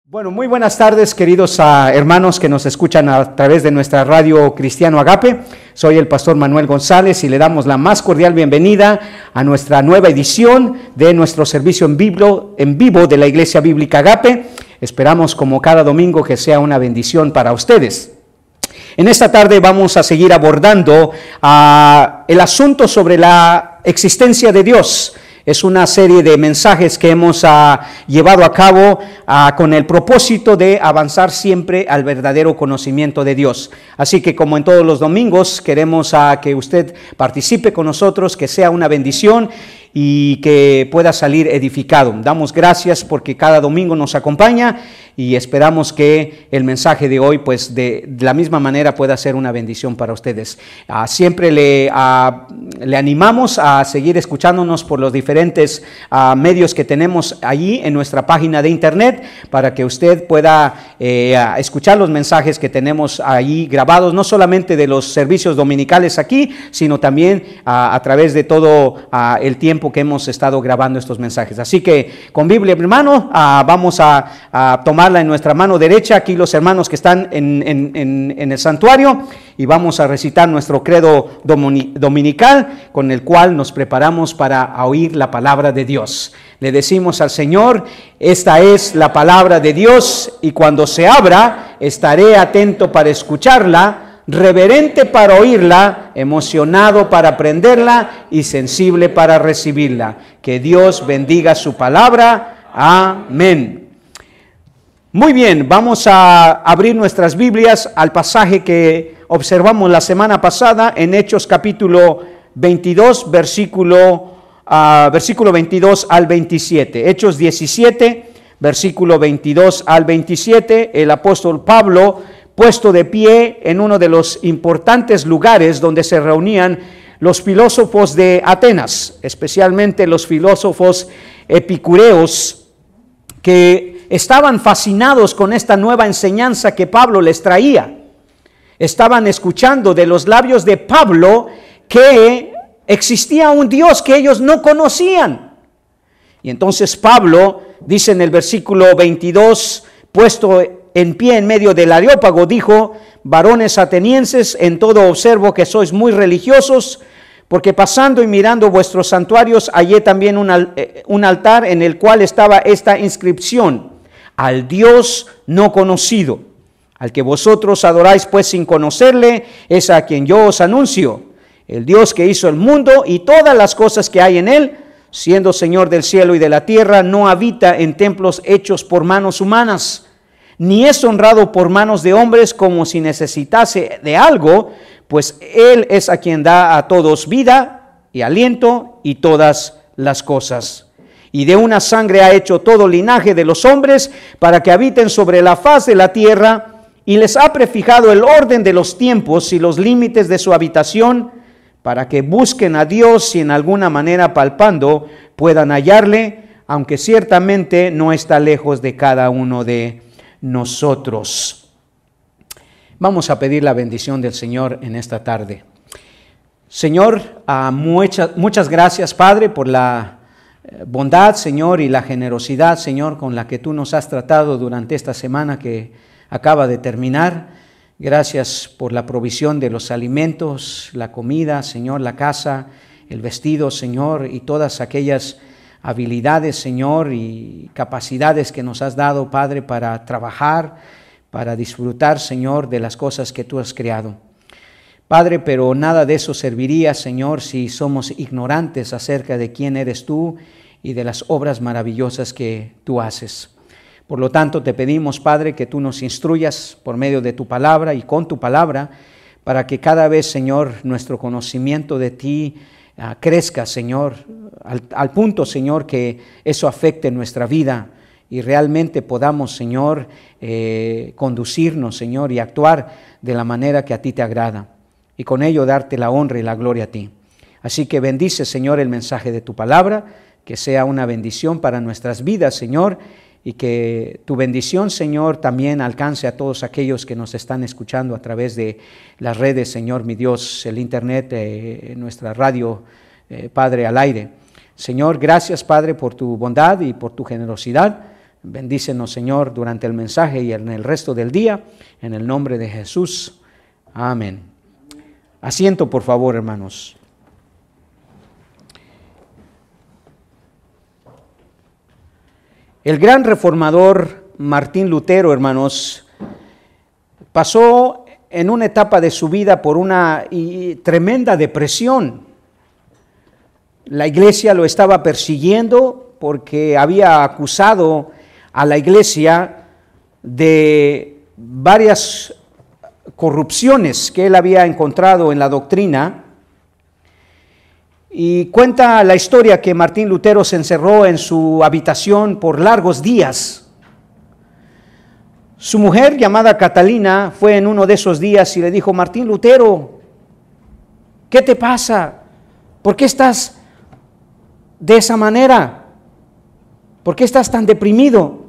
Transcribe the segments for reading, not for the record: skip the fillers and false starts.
Bueno, muy buenas tardes, queridos hermanos que nos escuchan a través de nuestra radio Cristiano Agape. Soy el pastor Manuel González y le damos la más cordial bienvenida a nuestra nueva edición de nuestro servicio en vivo de la Iglesia Bíblica Agape. Esperamos, como cada domingo, que sea una bendición para ustedes. En esta tarde vamos a seguir abordando el asunto sobre la existencia de Dios. Es una serie de mensajes que hemos llevado a cabo con el propósito de avanzar siempre al verdadero conocimiento de Dios. Así que, como en todos los domingos, queremos que usted participe con nosotros, que sea una bendición y que pueda salir edificado. Damos gracias porque cada domingo nos acompaña y esperamos que el mensaje de hoy, pues de la misma manera, pueda ser una bendición para ustedes. Siempre le animamos a seguir escuchándonos por los diferentes medios que tenemos allí en nuestra página de internet, para que usted pueda escuchar los mensajes que tenemos allí grabados, no solamente de los servicios dominicales aquí, sino también a través de todo el tiempo que hemos estado grabando estos mensajes. Así que con Biblia en mano, vamos a tomarla en nuestra mano derecha, aquí los hermanos que están en el santuario, y vamos a recitar nuestro credo dominical, con el cual nos preparamos para oír la palabra de Dios. Le decimos al Señor: esta es la palabra de Dios, y cuando se abra, estaré atento para escucharla, reverente para oírla, emocionado para aprenderla y sensible para recibirla. Que Dios bendiga su palabra. Amén. Muy bien, vamos a abrir nuestras Biblias al pasaje que observamos la semana pasada en Hechos capítulo 22, versículo 22 al 27. Hechos 17, versículo 22 al 27, el apóstol Pablo, puesto de pie en uno de los importantes lugares donde se reunían los filósofos de Atenas, especialmente los filósofos epicureos, que estaban fascinados con esta nueva enseñanza que Pablo les traía. Estaban escuchando de los labios de Pablo que existía un Dios que ellos no conocían. Y entonces Pablo dice en el versículo 22, puesto en pie en medio del Areópago, dijo: varones atenienses, en todo observo que sois muy religiosos, porque pasando y mirando vuestros santuarios hallé también un altar en el cual estaba esta inscripción: al Dios no conocido. Al que vosotros adoráis pues sin conocerle, es a quien yo os anuncio, el Dios que hizo el mundo y todas las cosas que hay en él, siendo Señor del cielo y de la tierra, no habita en templos hechos por manos humanas, ni es honrado por manos de hombres como si necesitase de algo, pues Él es a quien da a todos vida y aliento y todas las cosas. Y de una sangre ha hecho todo linaje de los hombres para que habiten sobre la faz de la tierra, y les ha prefijado el orden de los tiempos y los límites de su habitación, para que busquen a Dios y en alguna manera palpando puedan hallarle, aunque ciertamente no está lejos de cada uno de nosotros. Vamos a pedir la bendición del Señor en esta tarde. Señor, muchas gracias, Padre, por la bondad, Señor, y la generosidad, Señor, con la que tú nos has tratado durante esta semana que acaba de terminar. Gracias por la provisión de los alimentos, la comida, Señor, la casa, el vestido, Señor, y todas aquellas habilidades, Señor, y capacidades que nos has dado, Padre, para trabajar, para disfrutar, Señor, de las cosas que tú has creado. Padre, pero nada de eso serviría, Señor, si somos ignorantes acerca de quién eres tú y de las obras maravillosas que tú haces. Por lo tanto, te pedimos, Padre, que tú nos instruyas por medio de tu palabra y con tu palabra, para que cada vez, Señor, nuestro conocimiento de ti crezca, Señor, al punto, Señor, que eso afecte nuestra vida y realmente podamos, Señor, conducirnos, Señor, y actuar de la manera que a ti te agrada, y con ello darte la honra y la gloria a ti. Así que bendice, Señor, el mensaje de tu palabra, que sea una bendición para nuestras vidas, Señor, y que tu bendición, Señor, también alcance a todos aquellos que nos están escuchando a través de las redes, Señor, mi Dios, el internet, nuestra radio, Padre, al aire. Señor, gracias, Padre, por tu bondad y por tu generosidad. Bendícenos, Señor, durante el mensaje y en el resto del día, en el nombre de Jesús. Amén. Asiento, por favor, hermanos. El gran reformador Martín Lutero, hermanos, pasó en una etapa de su vida por una tremenda depresión. La iglesia lo estaba persiguiendo porque había acusado a la iglesia de varias corrupciones que él había encontrado en la doctrina. Y cuenta la historia que Martín Lutero se encerró en su habitación por largos días. Su mujer, llamada Catalina, fue en uno de esos días y le dijo: Martín Lutero, ¿qué te pasa? ¿Por qué estás de esa manera? ¿Por qué estás tan deprimido?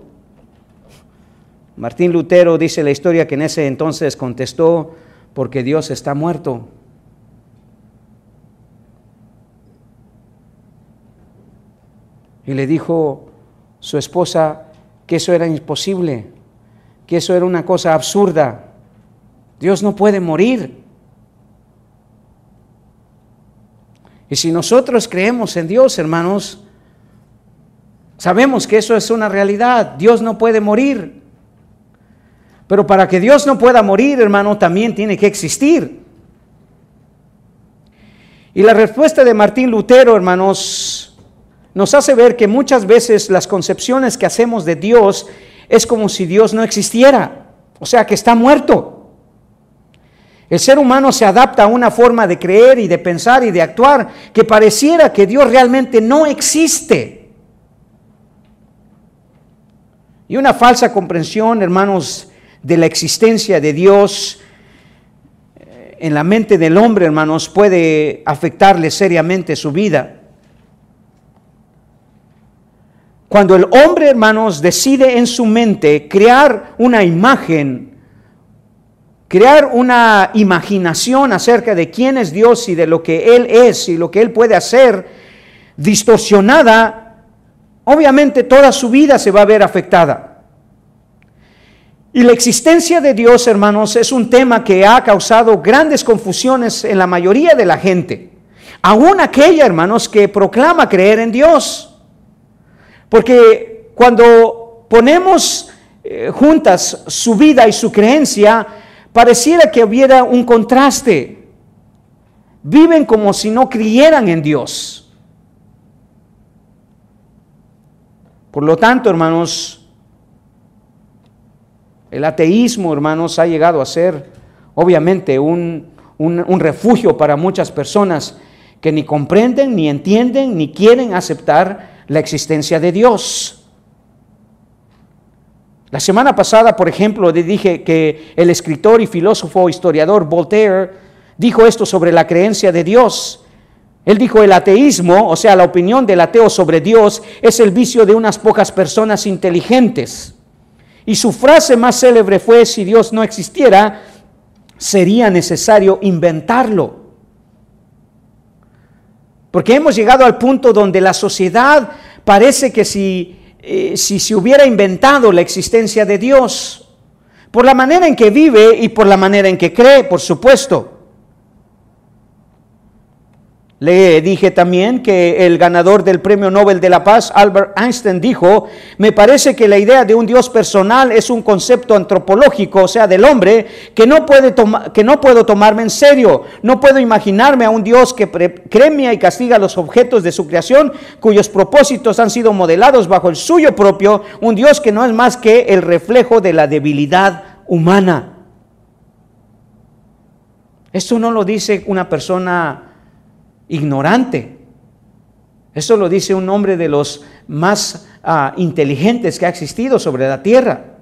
Martín Lutero, dice la historia, que en ese entonces contestó: porque Dios está muerto. Y le dijo su esposa que eso era imposible, que eso era una cosa absurda. Dios no puede morir. Y si nosotros creemos en Dios, hermanos, sabemos que eso es una realidad. Dios no puede morir. Pero para que Dios no pueda morir, hermano, también tiene que existir. Y la respuesta de Martín Lutero, hermanos, nos hace ver que muchas veces las concepciones que hacemos de Dios es como si Dios no existiera, o sea, que está muerto. El ser humano se adapta a una forma de creer y de pensar y de actuar que pareciera que Dios realmente no existe. Y una falsa comprensión, hermanos, de la existencia de Dios en la mente del hombre, hermanos, puede afectarle seriamente su vida. Cuando el hombre, hermanos, decide en su mente crear una imagen, crear una imaginación acerca de quién es Dios y de lo que Él es y lo que Él puede hacer, distorsionada, obviamente toda su vida se va a ver afectada. Y la existencia de Dios, hermanos, es un tema que ha causado grandes confusiones en la mayoría de la gente, aún aquella, hermanos, que proclama creer en Dios. Porque cuando ponemos juntas su vida y su creencia, pareciera que hubiera un contraste. Viven como si no creyeran en Dios. Por lo tanto, hermanos, el ateísmo, hermanos, ha llegado a ser obviamente un refugio para muchas personas que ni comprenden, ni entienden, ni quieren aceptar la existencia de Dios. La semana pasada, por ejemplo, dije que el escritor y filósofo historiador Voltaire dijo esto sobre la creencia de Dios. Él dijo: el ateísmo, o sea, la opinión del ateo sobre Dios, es el vicio de unas pocas personas inteligentes. Y su frase más célebre fue: si Dios no existiera, sería necesario inventarlo. Porque hemos llegado al punto donde la sociedad parece que si se hubiera inventado la existencia de Dios, por la manera en que vive y por la manera en que cree, por supuesto. Le dije también que el ganador del Premio Nobel de la Paz, Albert Einstein, dijo: me parece que la idea de un Dios personal es un concepto antropológico, o sea, del hombre, que no puedo tomarme en serio. No puedo imaginarme a un Dios que premia y castiga a los objetos de su creación, cuyos propósitos han sido modelados bajo el suyo propio, un Dios que no es más que el reflejo de la debilidad humana. Esto no lo dice una persona ignorante. Eso lo dice un hombre de los más inteligentes que ha existido sobre la tierra.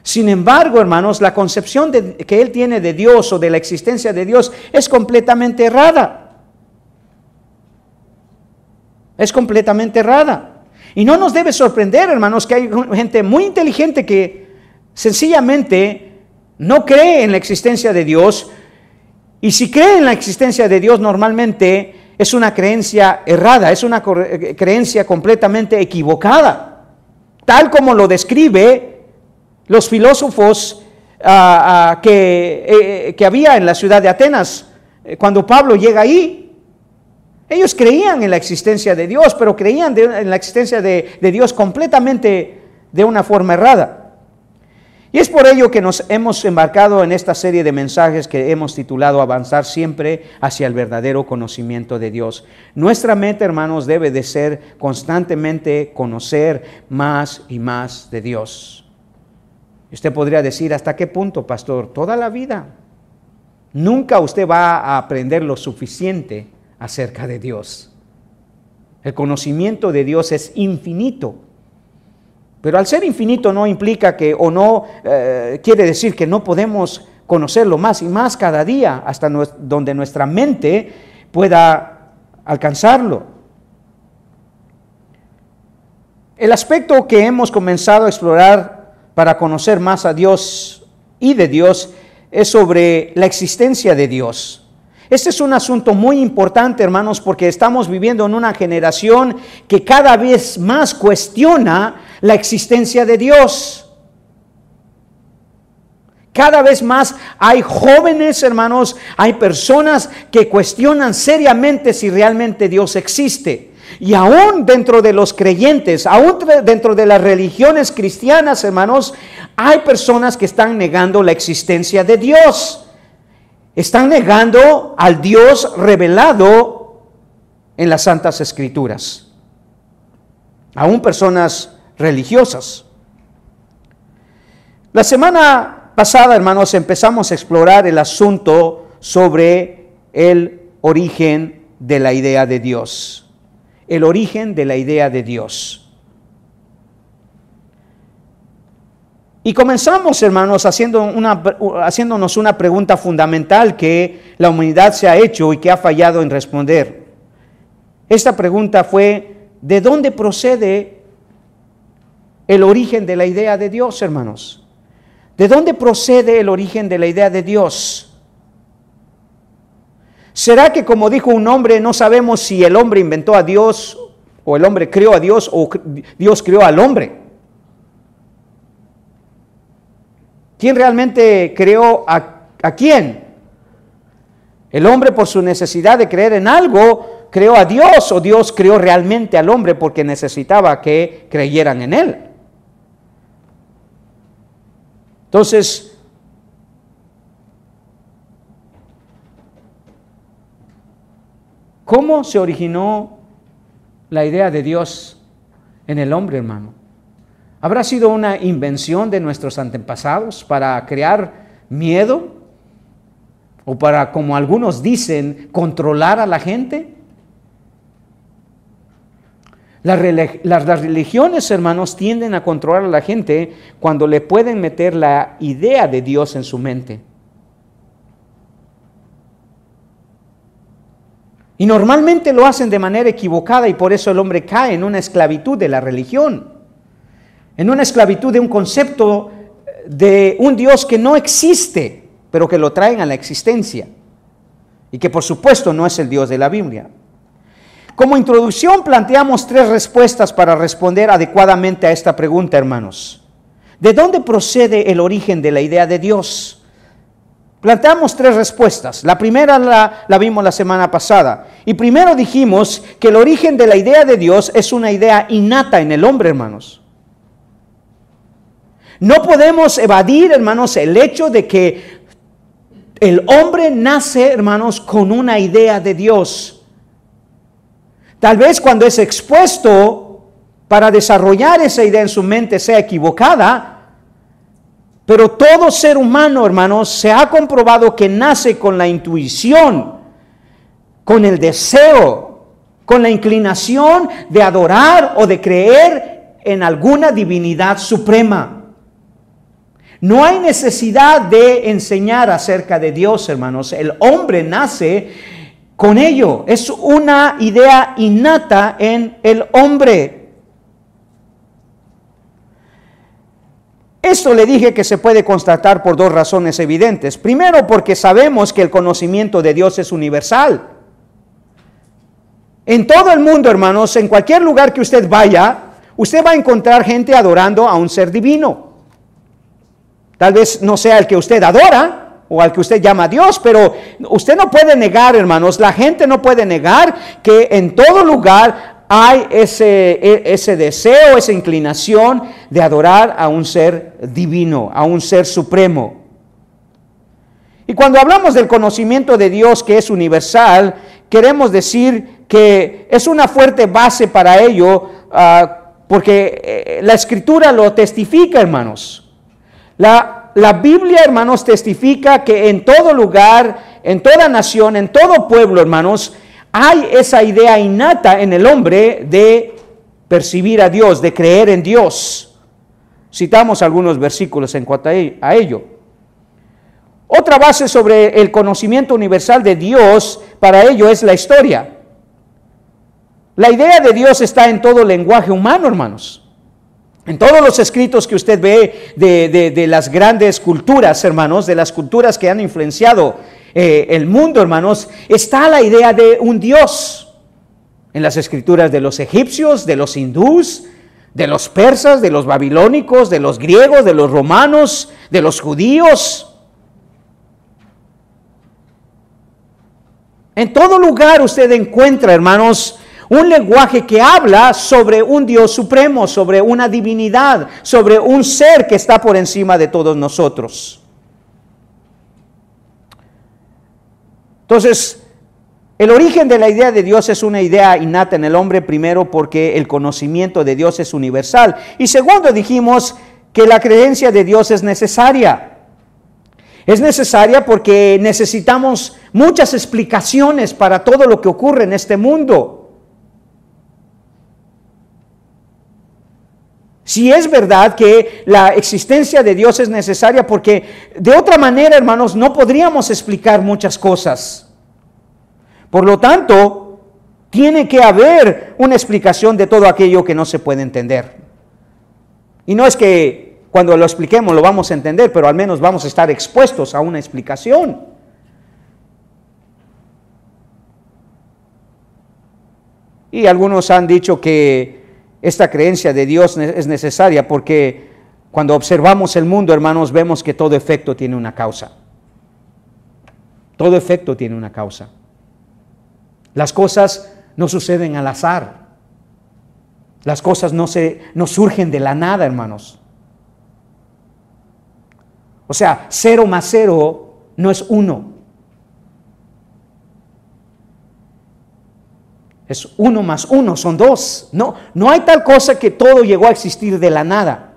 Sin embargo, hermanos, la concepción que él tiene de Dios o de la existencia de Dios es completamente errada. Es completamente errada. Y no nos debe sorprender, hermanos, que hay gente muy inteligente que sencillamente no cree en la existencia de Dios. Y si cree en la existencia de Dios, normalmente es una creencia errada, es una creencia completamente equivocada. tal como lo describe los filósofos que había en la ciudad de Atenas. Cuando Pablo llega ahí, ellos creían en la existencia de Dios, pero creían en la existencia de Dios completamente de una forma errada. Y es por ello que nos hemos embarcado en esta serie de mensajes que hemos titulado Avanzar siempre hacia el verdadero conocimiento de Dios. Nuestra meta, hermanos, debe de ser constantemente conocer más y más de Dios. Usted podría decir, ¿hasta qué punto, pastor? Toda la vida. Nunca usted va a aprender lo suficiente acerca de Dios. El conocimiento de Dios es infinito. Pero al ser infinito no implica que, o no quiere decir que no podemos conocerlo más y más cada día, hasta donde nuestra mente pueda alcanzarlo. El aspecto que hemos comenzado a explorar para conocer más a Dios y de Dios es sobre la existencia de Dios. Este es un asunto muy importante, hermanos, porque estamos viviendo en una generación que cada vez más cuestiona la existencia de Dios. Cada vez más hay jóvenes, hermanos, hay personas que cuestionan seriamente si realmente Dios existe. Y aún dentro de los creyentes, aún dentro de las religiones cristianas, hermanos, hay personas que están negando la existencia de Dios. Están negando al Dios revelado en las Santas Escrituras. Aún personas religiosas. La semana pasada, hermanos, empezamos a explorar el asunto sobre el origen de la idea de Dios. El origen de la idea de Dios. Y comenzamos, hermanos, haciéndonos una pregunta fundamental que la humanidad se ha hecho y que ha fallado en responder. Esta pregunta fue, ¿de dónde procede el origen de la idea de Dios, hermanos? ¿De dónde procede el origen de la idea de Dios? ¿Será que, como dijo un hombre, no sabemos si el hombre inventó a Dios, o el hombre creó a Dios, o Dios creó al hombre? ¿Quién realmente creó a quién? El hombre, por su necesidad de creer en algo, creó a Dios, o Dios creó realmente al hombre porque necesitaba que creyeran en él. Entonces, ¿cómo se originó la idea de Dios en el hombre, hermano? ¿Habrá sido una invención de nuestros antepasados para crear miedo? ¿O para, como algunos dicen, controlar a la gente? Las religiones, hermanos, tienden a controlar a la gente cuando le pueden meter la idea de Dios en su mente. Y normalmente lo hacen de manera equivocada y por eso el hombre cae en una esclavitud de la religión. En una esclavitud de un concepto de un Dios que no existe, pero que lo traen a la existencia. Y que por supuesto no es el Dios de la Biblia. Como introducción planteamos 3 respuestas para responder adecuadamente a esta pregunta, hermanos. ¿De dónde procede el origen de la idea de Dios? Planteamos 3 respuestas. La primera la vimos la semana pasada. Y primero dijimos que el origen de la idea de Dios es una idea innata en el hombre, hermanos. No podemos evadir, hermanos, el hecho de que el hombre nace, hermanos, con una idea de Dios. Tal vez cuando es expuesto para desarrollar esa idea en su mente sea equivocada, pero todo ser humano, hermanos, se ha comprobado que nace con la intuición, con el deseo, con la inclinación de adorar o de creer en alguna divinidad suprema. No hay necesidad de enseñar acerca de Dios, hermanos. El hombre nace con ello. Es una idea innata en el hombre. Esto le dije que se puede constatar por 2 razones evidentes. Primero, porque sabemos que el conocimiento de Dios es universal. En todo el mundo, hermanos, en cualquier lugar que usted vaya, usted va a encontrar gente adorando a un ser divino. Tal vez no sea el que usted adora o al que usted llama Dios, pero usted no puede negar, hermanos, la gente no puede negar que en todo lugar hay ese deseo, esa inclinación de adorar a un ser divino, a un ser supremo. Y cuando hablamos del conocimiento de Dios que es universal, queremos decir que es una fuerte base para ello, porque la Escritura lo testifica, hermanos. La Biblia, hermanos, testifica que en todo lugar, en toda nación, en todo pueblo, hermanos, hay esa idea innata en el hombre de percibir a Dios, de creer en Dios. Citamos algunos versículos en cuanto a ello. Otra base sobre el conocimiento universal de Dios para ello es la historia. La idea de Dios está en todo lenguaje humano, hermanos. En todos los escritos que usted ve de las grandes culturas, hermanos, de las culturas que han influenciado el mundo, hermanos, está la idea de un Dios. En las escrituras de los egipcios, de los hindús, de los persas, de los babilónicos, de los griegos, de los romanos, de los judíos. En todo lugar usted encuentra, hermanos, un lenguaje que habla sobre un Dios supremo, sobre una divinidad, sobre un ser que está por encima de todos nosotros. Entonces, el origen de la idea de Dios es una idea innata en el hombre, primero porque el conocimiento de Dios es universal. Y segundo, dijimos que la creencia de Dios es necesaria. Es necesaria porque necesitamos muchas explicaciones para todo lo que ocurre en este mundo. Si es verdad que la existencia de Dios es necesaria, porque de otra manera, hermanos, no podríamos explicar muchas cosas. Por lo tanto, tiene que haber una explicación de todo aquello que no se puede entender. Y no es que cuando lo expliquemos lo vamos a entender, pero al menos vamos a estar expuestos a una explicación. Y algunos han dicho que esta creencia de Dios es necesaria porque cuando observamos el mundo, hermanos, vemos que todo efecto tiene una causa. Todo efecto tiene una causa. Las cosas no suceden al azar. Las cosas no surgen de la nada, hermanos. O sea, 0 más 0 no es 1. Es 1 más 1, son 2. No hay tal cosa que todo llegó a existir de la nada.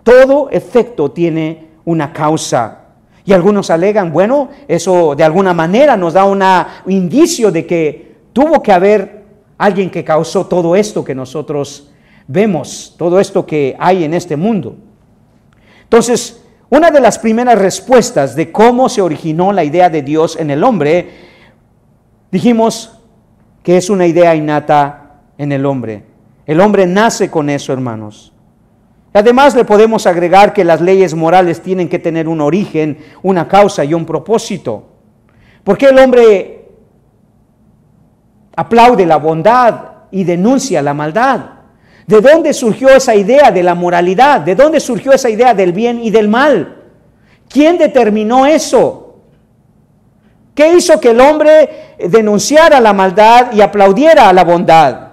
Todo efecto tiene una causa. Y algunos alegan, bueno, eso de alguna manera nos da un indicio de que tuvo que haber alguien que causó todo esto que nosotros vemos, todo esto que hay en este mundo. Entonces, una de las primeras respuestas de cómo se originó la idea de Dios en el hombre, dijimos que es una idea innata en el hombre. El hombre nace con eso, hermanos. Además, le podemos agregar que las leyes morales tienen que tener un origen, una causa y un propósito. ¿Por qué el hombre aplaude la bondad y denuncia la maldad? ¿De dónde surgió esa idea de la moralidad? ¿De dónde surgió esa idea del bien y del mal? ¿Quién determinó eso? ¿Qué hizo que el hombre denunciara la maldad y aplaudiera a la bondad?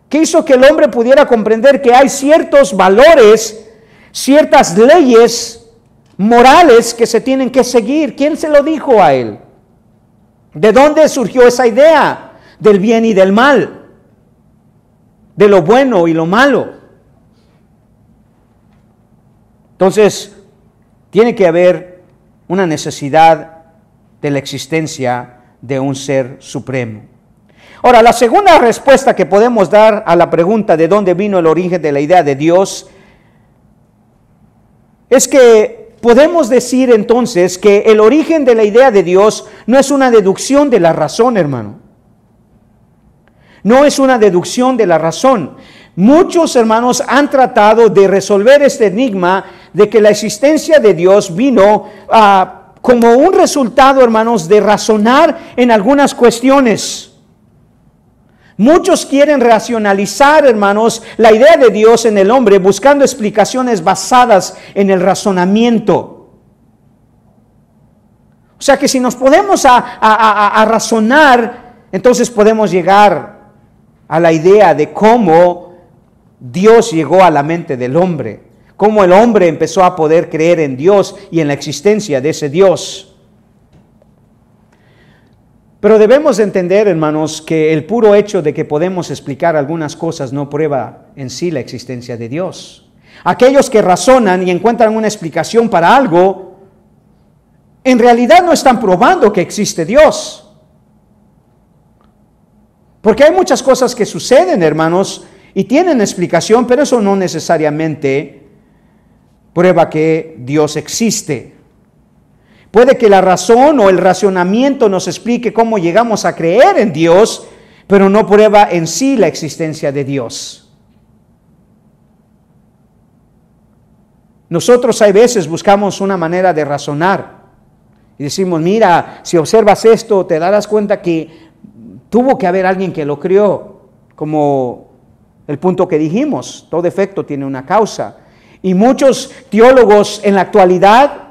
¿Qué hizo que el hombre pudiera comprender que hay ciertos valores, ciertas leyes morales que se tienen que seguir? ¿Quién se lo dijo a él? ¿De dónde surgió esa idea del bien y del mal? De lo bueno y lo malo. Entonces, tiene que haber una necesidad de la existencia de un ser supremo. Ahora, la segunda respuesta que podemos dar a la pregunta de dónde vino el origen de la idea de Dios es que podemos decir entonces que el origen de la idea de Dios no es una deducción de la razón, hermano. No es una deducción de la razón. Muchos hermanos han tratado de resolver este enigma de que la existencia de Dios vino como un resultado, hermanos, de razonar en algunas cuestiones. Muchos quieren racionalizar, hermanos, la idea de Dios en el hombre, buscando explicaciones basadas en el razonamiento. O sea que si nos podemos a razonar, entonces podemos llegar a la idea de cómo Dios llegó a la mente del hombre, cómo el hombre empezó a poder creer en Dios y en la existencia de ese Dios. Pero debemos entender, hermanos, que el puro hecho de que podemos explicar algunas cosas no prueba en sí la existencia de Dios. Aquellos que razonan y encuentran una explicación para algo, en realidad no están probando que existe Dios. Porque hay muchas cosas que suceden, hermanos, y tienen explicación, pero eso no necesariamente prueba que Dios existe. Puede que la razón o el racionamiento nos explique cómo llegamos a creer en Dios, pero no prueba en sí la existencia de Dios. Nosotros hay veces buscamos una manera de razonar y decimos, mira, si observas esto, te darás cuenta que tuvo que haber alguien que lo creó, como el punto que dijimos, todo efecto tiene una causa. Y muchos teólogos en la actualidad,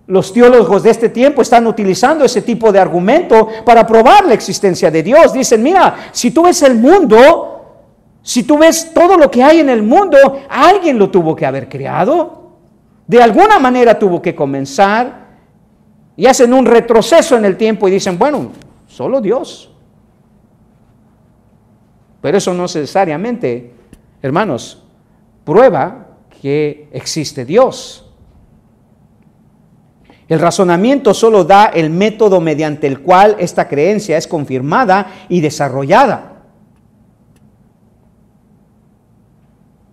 los teólogos de este tiempo están utilizando ese tipo de argumento para probar la existencia de Dios. Dicen, mira, si tú ves el mundo, si tú ves todo lo que hay en el mundo, alguien lo tuvo que haber creado. De alguna manera tuvo que comenzar. Y hacen un retroceso en el tiempo y dicen, bueno, solo Dios. Pero eso no necesariamente, hermanos, prueba que existe Dios. El razonamiento solo da el método mediante el cual esta creencia es confirmada y desarrollada.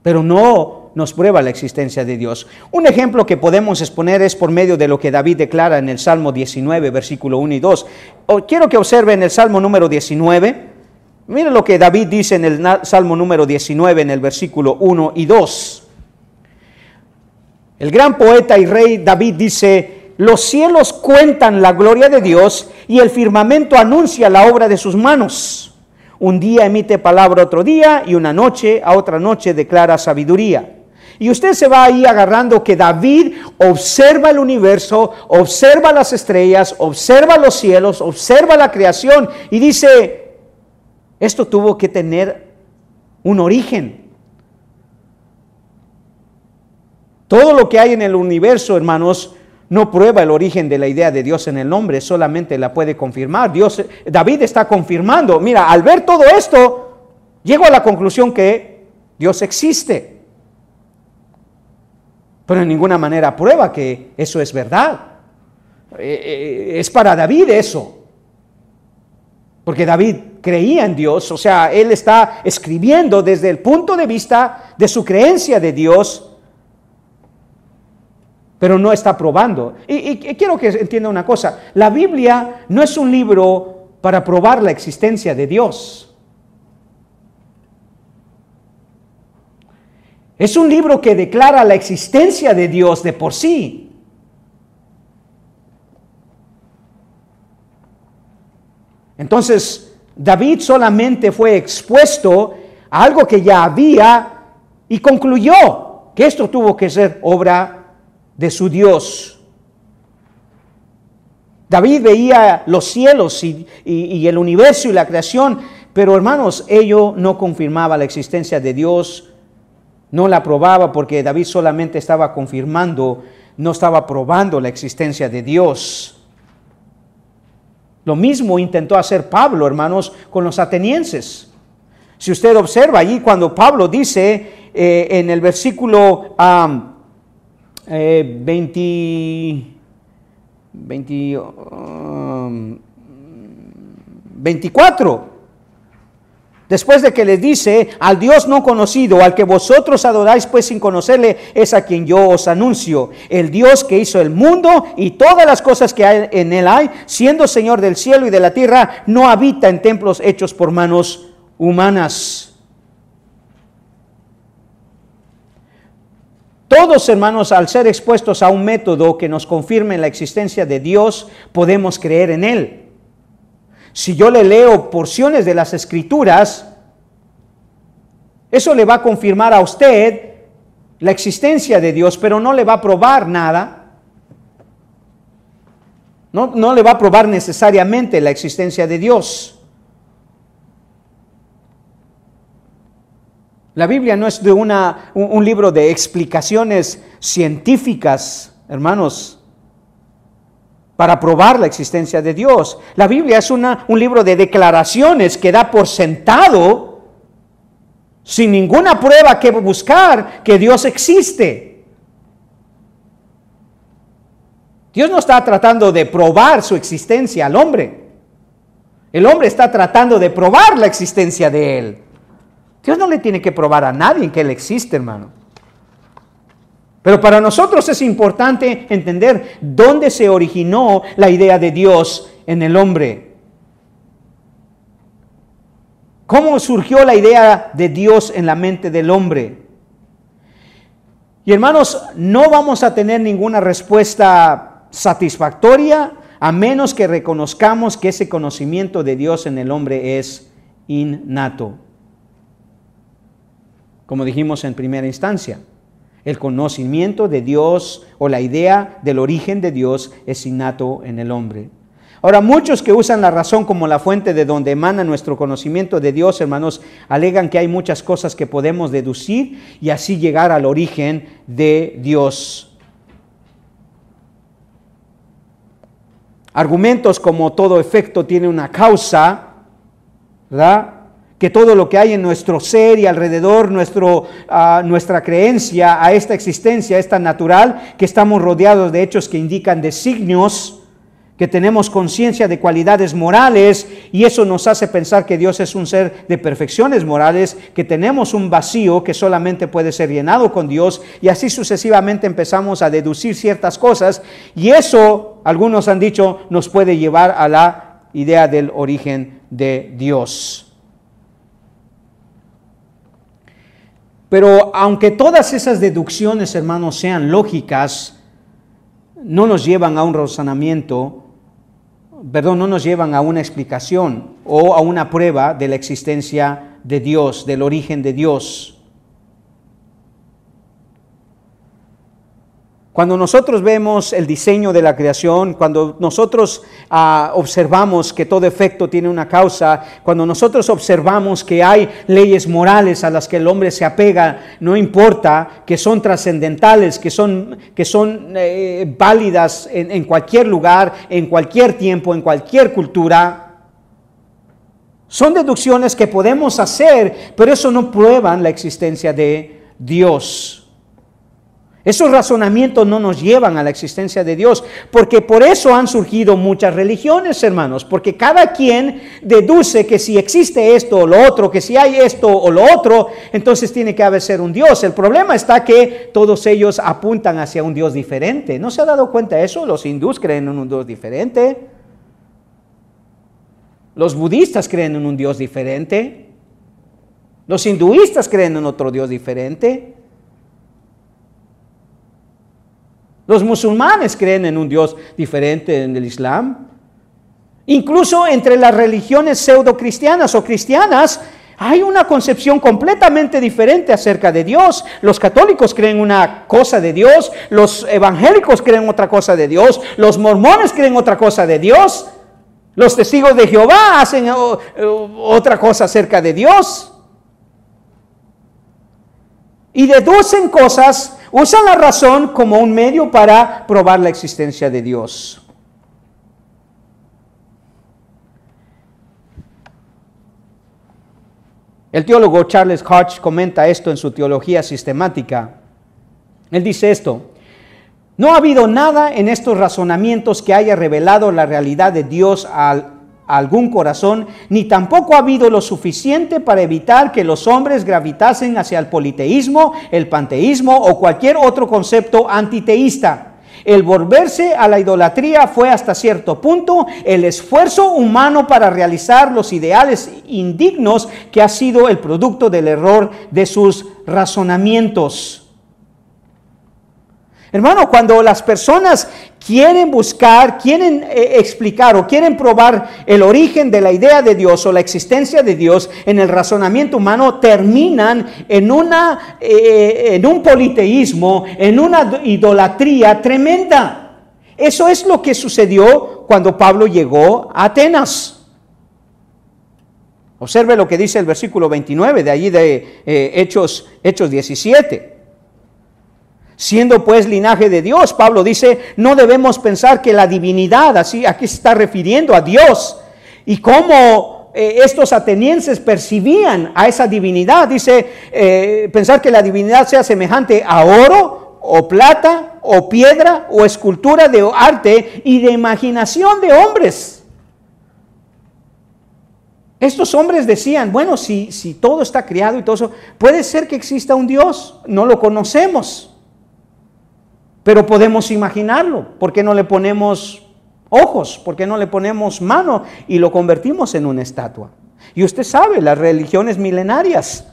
Pero no nos prueba la existencia de Dios. Un ejemplo que podemos exponer es por medio de lo que David declara en el Salmo 19, versículo 1 y 2. Quiero que observen el Salmo número 19. Miren lo que David dice en el Salmo número 19, en el versículo 1 y 2. El gran poeta y rey David dice, los cielos cuentan la gloria de Dios y el firmamento anuncia la obra de sus manos. Un día emite palabra otro día y una noche a otra noche declara sabiduría. Y usted se va ahí agarrando que David observa el universo, observa las estrellas, observa los cielos, observa la creación y dice, esto tuvo que tener un origen. Todo lo que hay en el universo, hermanos, no prueba el origen de la idea de Dios en el hombre, solamente la puede confirmar. David está confirmando, mira, al ver todo esto, llego a la conclusión que Dios existe. Pero en ninguna manera prueba que eso es verdad. Es para David eso. Porque David creía en Dios, o sea, él está escribiendo desde el punto de vista de su creencia de Dios, pero no está probando. Y quiero que entienda una cosa, la Biblia no es un libro para probar la existencia de Dios. Es un libro que declara la existencia de Dios de por sí. Entonces, David solamente fue expuesto a algo que ya había y concluyó que esto tuvo que ser obra de su Dios. David veía los cielos y el universo y la creación, pero hermanos, ello no confirmaba la existencia de Dios, no la probaba porque David solamente estaba confirmando, no estaba probando la existencia de Dios. Lo mismo intentó hacer Pablo, hermanos, con los atenienses. Si usted observa allí cuando Pablo dice en el versículo 24, después de que les dice, al Dios no conocido, al que vosotros adoráis pues sin conocerle, es a quien yo os anuncio, el Dios que hizo el mundo y todas las cosas que hay en él hay, siendo Señor del cielo y de la tierra, no habita en templos hechos por manos humanas. Todos, hermanos, al ser expuestos a un método que nos confirme la existencia de Dios, podemos creer en Él. Si yo le leo porciones de las Escrituras, eso le va a confirmar a usted la existencia de Dios, pero no le va a probar nada. No le va a probar necesariamente la existencia de Dios. La Biblia no es de un libro de explicaciones científicas, hermanos, para probar la existencia de Dios. La Biblia es un libro de declaraciones que da por sentado, sin ninguna prueba que buscar, que Dios existe. Dios no está tratando de probar su existencia al hombre. El hombre está tratando de probar la existencia de Él. Dios no le tiene que probar a nadie que Él existe, hermano. Pero para nosotros es importante entender dónde se originó la idea de Dios en el hombre. ¿Cómo surgió la idea de Dios en la mente del hombre? Y hermanos, no vamos a tener ninguna respuesta satisfactoria a menos que reconozcamos que ese conocimiento de Dios en el hombre es innato. Como dijimos en primera instancia, el conocimiento de Dios o la idea del origen de Dios es innato en el hombre. Ahora, muchos que usan la razón como la fuente de donde emana nuestro conocimiento de Dios, hermanos, alegan que hay muchas cosas que podemos deducir y así llegar al origen de Dios. Argumentos como todo efecto tiene una causa, ¿verdad? Que todo lo que hay en nuestro ser y alrededor, nuestra creencia a esta existencia es tan natural que estamos rodeados de hechos que indican designios, que tenemos conciencia de cualidades morales y eso nos hace pensar que Dios es un ser de perfecciones morales, que tenemos un vacío que solamente puede ser llenado con Dios y así sucesivamente empezamos a deducir ciertas cosas y eso, algunos han dicho, nos puede llevar a la idea del origen de Dios. Pero aunque todas esas deducciones, hermanos, sean lógicas, no nos llevan a un razonamiento, no nos llevan a una explicación o a una prueba de la existencia de Dios, del origen de Dios. Cuando nosotros vemos el diseño de la creación, cuando nosotros observamos que todo efecto tiene una causa, cuando nosotros observamos que hay leyes morales a las que el hombre se apega, no importa, que son trascendentales, que son válidas en cualquier lugar, en cualquier tiempo, en cualquier cultura, son deducciones que podemos hacer, pero eso no prueban la existencia de Dios. Esos razonamientos no nos llevan a la existencia de Dios, porque por eso han surgido muchas religiones, hermanos, porque cada quien deduce que si existe esto o lo otro, que si hay esto o lo otro, entonces tiene que haber ser un Dios. El problema está que todos ellos apuntan hacia un Dios diferente. ¿No se ha dado cuenta de eso? Los hindús creen en un Dios diferente. Los budistas creen en un Dios diferente. Los hinduistas creen en otro Dios diferente. Los musulmanes creen en un Dios diferente en el Islam. Incluso entre las religiones pseudo-cristianas o cristianas hay una concepción completamente diferente acerca de Dios. Los católicos creen una cosa de Dios, los evangélicos creen otra cosa de Dios, los mormones creen otra cosa de Dios, los testigos de Jehová hacen otra cosa acerca de Dios. Y deducen cosas, usan la razón como un medio para probar la existencia de Dios. El teólogo Charles Hodge comenta esto en su teología sistemática. Él dice esto: no ha habido nada en estos razonamientos que haya revelado la realidad de Dios a algún corazón, ni tampoco ha habido lo suficiente para evitar que los hombres gravitasen hacia el politeísmo, el panteísmo o cualquier otro concepto antiteísta. El volverse a la idolatría fue hasta cierto punto el esfuerzo humano para realizar los ideales indignos que ha sido el producto del error de sus razonamientos. Hermano, cuando las personas quieren buscar, quieren explicar o quieren probar el origen de la idea de Dios o la existencia de Dios en el razonamiento humano, terminan en un politeísmo, en una idolatría tremenda. Eso es lo que sucedió cuando Pablo llegó a Atenas. Observe lo que dice el versículo 29 de allí de Hechos 17. Siendo pues linaje de Dios, Pablo dice, no debemos pensar que la divinidad, así aquí se está refiriendo a Dios, y cómo estos atenienses percibían a esa divinidad. Dice, pensar que la divinidad sea semejante a oro, o plata, o piedra, o escultura de arte y de imaginación de hombres. Estos hombres decían, bueno, si todo está creado y todo eso, puede ser que exista un Dios, no lo conocemos. Pero podemos imaginarlo. ¿Por qué no le ponemos ojos? ¿Por qué no le ponemos mano y lo convertimos en una estatua? Y usted sabe, las religiones milenarias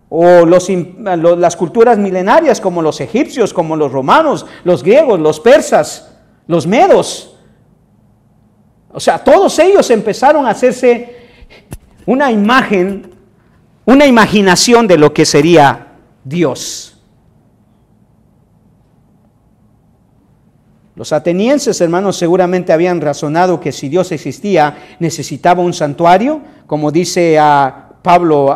o las culturas milenarias como los egipcios, como los romanos, los griegos, los persas, los medos. O sea, todos ellos empezaron a hacerse una imagen, una imaginación de lo que sería Dios. Los atenienses, hermanos, seguramente habían razonado que si Dios existía, necesitaba un santuario, como dice Pablo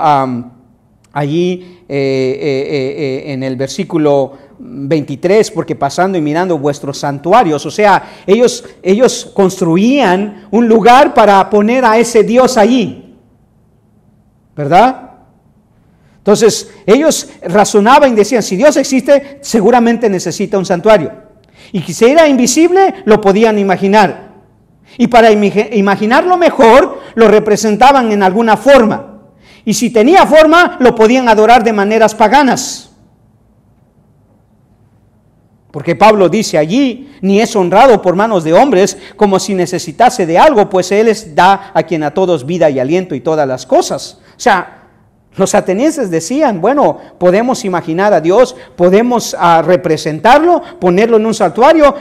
allí en el versículo 23, porque pasando y mirando vuestros santuarios, o sea, ellos construían un lugar para poner a ese Dios allí, ¿verdad? Entonces, ellos razonaban y decían, si Dios existe, seguramente necesita un santuario. Y si era invisible, lo podían imaginar. Y para imaginarlo mejor, lo representaban en alguna forma. Y si tenía forma, lo podían adorar de maneras paganas. Porque Pablo dice allí, ni es honrado por manos de hombres, como si necesitase de algo, pues Él da a quien a todos vida y aliento y todas las cosas. O sea, los atenienses decían, bueno, podemos imaginar a Dios, podemos representarlo, ponerlo en un santuario,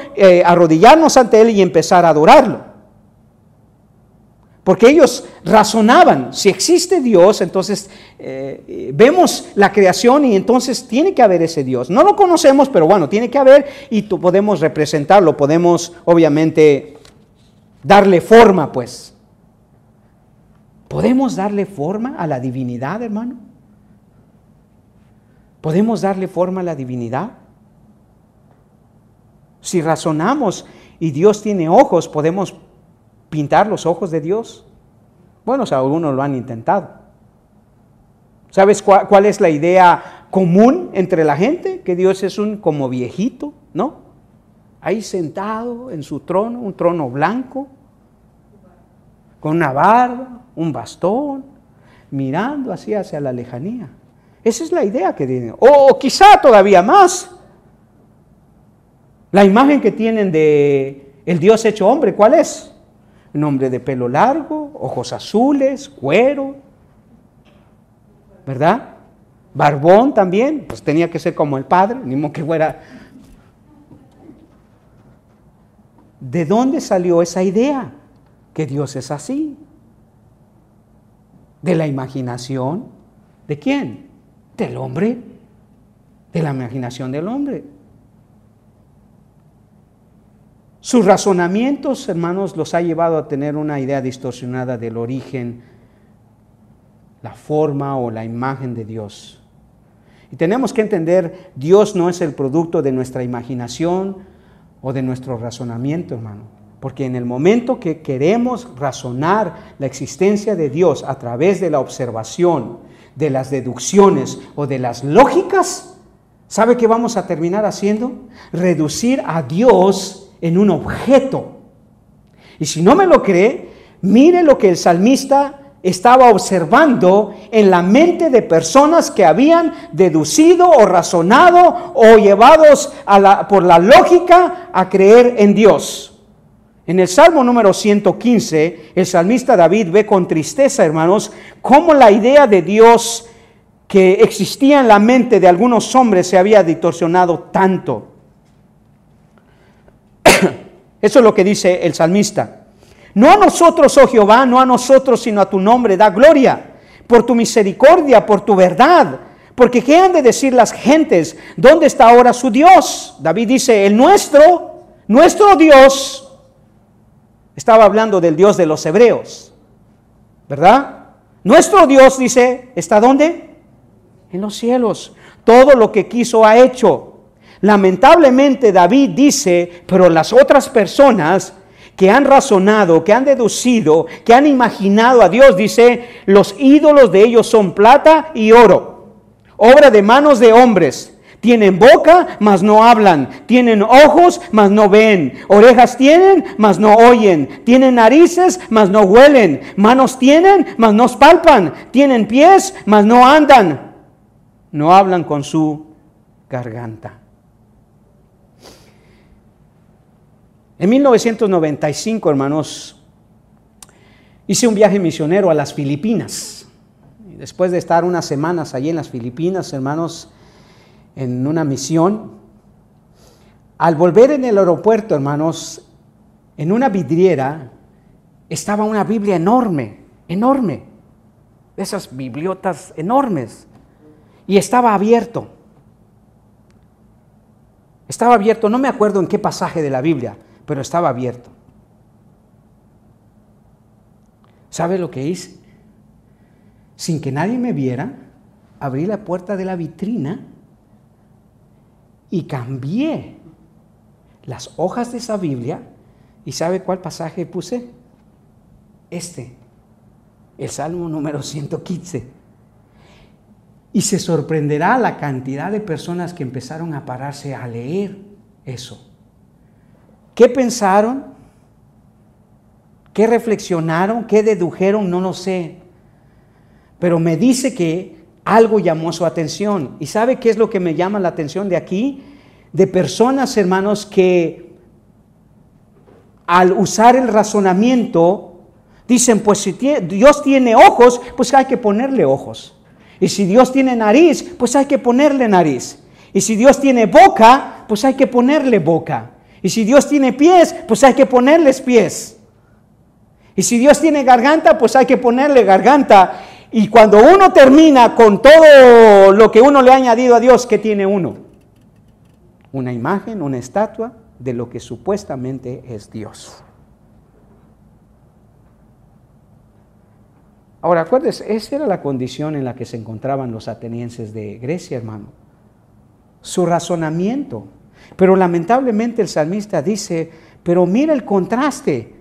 arrodillarnos ante Él y empezar a adorarlo. Porque ellos razonaban, si existe Dios, entonces vemos la creación y entonces tiene que haber ese Dios. No lo conocemos, pero bueno, tiene que haber y podemos representarlo, podemos obviamente darle forma, pues. ¿Podemos darle forma a la divinidad, hermano? ¿Podemos darle forma a la divinidad? Si razonamos y Dios tiene ojos, ¿podemos pintar los ojos de Dios? Bueno, o sea, algunos lo han intentado. ¿Sabes cuál es la idea común entre la gente? Que Dios es como viejito, ¿no? Ahí sentado en su trono, un trono blanco, con una barba, un bastón, mirando así hacia la lejanía. Esa es la idea que tienen. O quizá todavía más, la imagen que tienen de el Dios hecho hombre, ¿cuál es? Un hombre de pelo largo, ojos azules, cuero, ¿verdad? Barbón también, pues tenía que ser como el Padre, ni modo que fuera. ¿De dónde salió esa idea? Que Dios es así. ¿De la imaginación? ¿De quién? Del hombre. De la imaginación del hombre. Sus razonamientos, hermanos, los ha llevado a tener una idea distorsionada del origen, la forma o la imagen de Dios. Y tenemos que entender, Dios no es el producto de nuestra imaginación o de nuestro razonamiento, hermano. Porque en el momento que queremos razonar la existencia de Dios a través de la observación, de las deducciones o de las lógicas, ¿sabe qué vamos a terminar haciendo? Reducir a Dios en un objeto. Y si no me lo cree, mire lo que el salmista estaba observando en la mente de personas que habían deducido o razonado o llevados por la lógica a creer en Dios. En el Salmo número 115, el salmista David ve con tristeza, hermanos, cómo la idea de Dios que existía en la mente de algunos hombres se había distorsionado tanto. Eso es lo que dice el salmista. No a nosotros, oh Jehová, no a nosotros, sino a tu nombre da gloria, por tu misericordia, por tu verdad. Porque ¿qué han de decir las gentes? ¿Dónde está ahora su Dios? David dice, el nuestro Dios. Estaba hablando del Dios de los hebreos, ¿verdad? Nuestro Dios, dice, ¿está dónde? En los cielos. Todo lo que quiso ha hecho. Lamentablemente David dice, pero las otras personas que han razonado, que han deducido, que han imaginado a Dios, dice, los ídolos de ellos son plata y oro, obra de manos de hombres. Tienen boca, mas no hablan. Tienen ojos, mas no ven. Orejas tienen, mas no oyen. Tienen narices, mas no huelen. Manos tienen, mas no palpan. Tienen pies, mas no andan. No hablan con su garganta. En 1995, hermanos, hice un viaje misionero a las Filipinas. Y después de estar unas semanas allí en las Filipinas, hermanos, en una misión, al volver en el aeropuerto, hermanos, en una vidriera estaba una Biblia enorme, enorme, esas bibliotas enormes, y estaba abierto. Estaba abierto, no me acuerdo en qué pasaje de la Biblia, pero estaba abierto. ¿Sabe lo que hice? Sin que nadie me viera, abrí la puerta de la vitrina y cambié las hojas de esa Biblia. ¿Y sabe cuál pasaje puse? El Salmo número 115. Y se sorprenderá la cantidad de personas que empezaron a pararse a leer eso. ¿Qué pensaron? ¿Qué reflexionaron? ¿Qué dedujeron? No lo sé. Pero me dice que algo llamó su atención. ¿Y sabe qué es lo que me llama la atención de aquí? De personas, hermanos, que al usar el razonamiento dicen, pues si Dios tiene ojos, pues hay que ponerle ojos. Y si Dios tiene nariz, pues hay que ponerle nariz. Y si Dios tiene boca, pues hay que ponerle boca. Y si Dios tiene pies, pues hay que ponerles pies. Y si Dios tiene garganta, pues hay que ponerle garganta. Y cuando uno termina con todo lo que uno le ha añadido a Dios, ¿qué tiene uno? Una imagen, una estatua de lo que supuestamente es Dios. Ahora, acuérdense, esa era la condición en la que se encontraban los atenienses de Grecia, hermano. Su razonamiento. Pero lamentablemente el salmista dice, pero mira el contraste.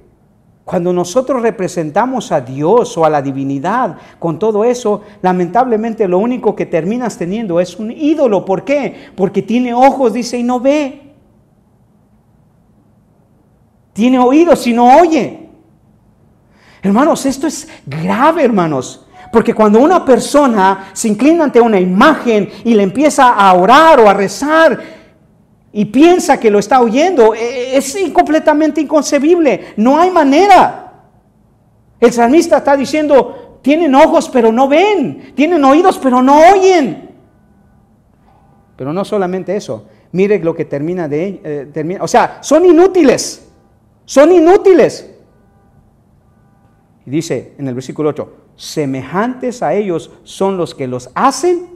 Cuando nosotros representamos a Dios o a la divinidad con todo eso, lamentablemente lo único que terminas teniendo es un ídolo. ¿Por qué? Porque tiene ojos, dice, y no ve. Tiene oídos y no oye. Hermanos, esto es grave, hermanos. Porque cuando una persona se inclina ante una imagen y le empieza a orar o a rezar y piensa que lo está oyendo, es completamente inconcebible. No hay manera. El salmista está diciendo, tienen ojos pero no ven, tienen oídos pero no oyen. Pero no solamente eso, mire lo que termina, o sea, son inútiles, son inútiles. Y dice en el versículo 8, semejantes a ellos son los que los hacen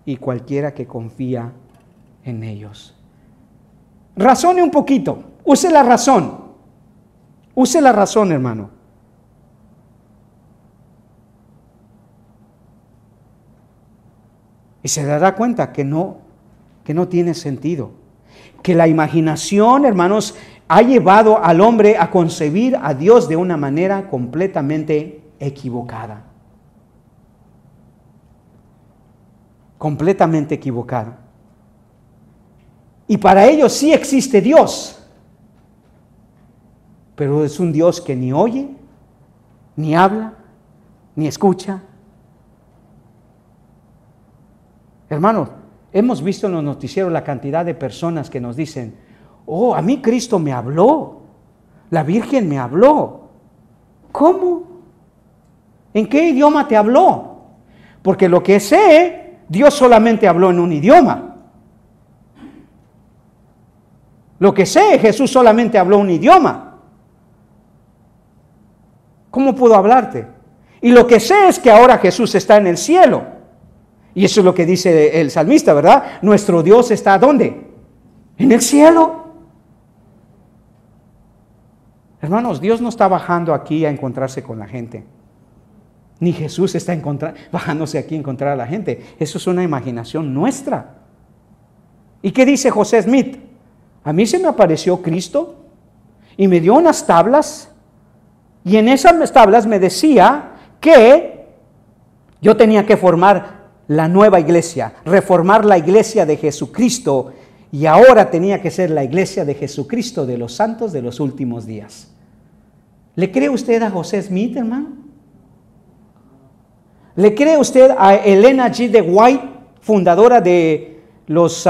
y cualquiera que confía en ellos. Razone un poquito, use la razón, hermano. Y se dará cuenta que no tiene sentido. Que la imaginación, hermanos, ha llevado al hombre a concebir a Dios de una manera completamente equivocada. Completamente equivocada. Y para ellos sí existe Dios, pero es un Dios que ni oye, ni habla, ni escucha. Hermanos, hemos visto en los noticieros la cantidad de personas que nos dicen, oh, a mí Cristo me habló, la Virgen me habló. ¿Cómo? ¿En qué idioma te habló? Porque lo que sé, Dios solamente habló en un idioma. Lo que sé, Jesús solamente habló un idioma. ¿Cómo puedo hablarte? Y lo que sé es que ahora Jesús está en el cielo. Y eso es lo que dice el salmista, ¿verdad? Nuestro Dios está ¿dónde? En el cielo. Hermanos, Dios no está bajando aquí a encontrarse con la gente. Ni Jesús está bajándose aquí a encontrar a la gente. Eso es una imaginación nuestra. ¿Y qué dice José Smith? A mí se me apareció Cristo y me dio unas tablas, y en esas tablas me decía que yo tenía que formar la nueva iglesia, reformar la iglesia de Jesucristo, y ahora tenía que ser la iglesia de Jesucristo de los santos de los últimos días. ¿Le cree usted a José Smith, hermano? ¿Le cree usted a Elena G. de White, fundadora de los